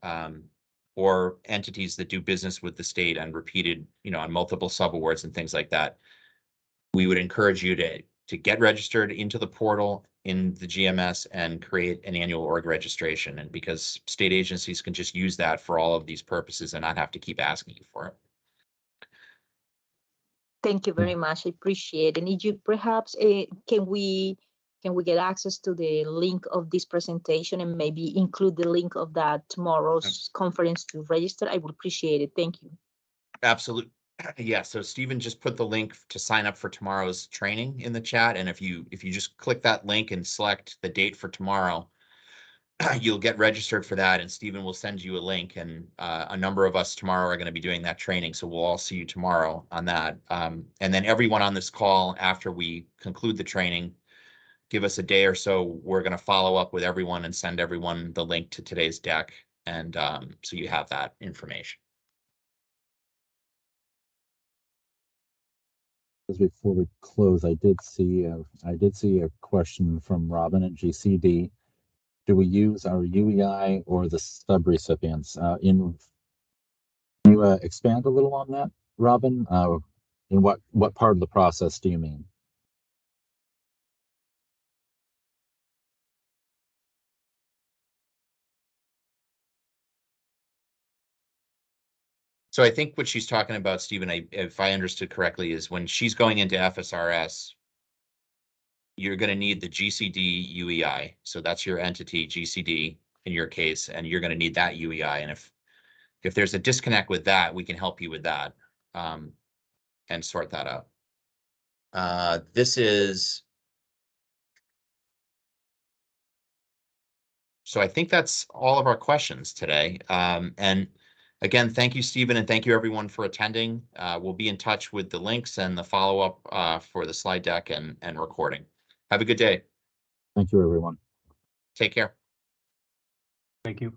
or entities that do business with the state and repeated, on multiple subawards and things like that. We would encourage you to get registered into the portal in the GMS and create an annual org registration. And because state agencies can just use that for all of these purposes and not have to keep asking you for it. Thank you very much. I appreciate it. And you perhaps can we get access to the link of this presentation and maybe include the link of that tomorrow's conference to register? I would appreciate it. Thank you. Absolutely. Yeah. So Stephen just put the link to sign up for tomorrow's training in the chat. And if you just click that link and select the date for tomorrow, you'll get registered for that, and Stephen will send you a link, and a number of us tomorrow are going to be doing that training. So we'll all see you tomorrow on that. And then everyone on this call, after we conclude the training, give us a day or so. We're going to follow up with everyone and send everyone the link to today's deck. And so you have that information. Before we close, I did see a question from Robin at GCD. Do we use our UEI or the subrecipients? Can you expand a little on that, Robin? And what part of the process do you mean? So I think what she's talking about, Stephen, if I understood correctly, is when she's going into FSRS, you're going to need the GCD UEI. So that's your entity, GCD in your case, and you're going to need that UEI. And if there's a disconnect with that, we can help you with that and sort that out. So I think that's all of our questions today. And again, thank you, Stephen, and thank you everyone for attending. We'll be in touch with the links and the follow-up for the slide deck and recording. Have a good day. Thank you, everyone. Take care. Thank you.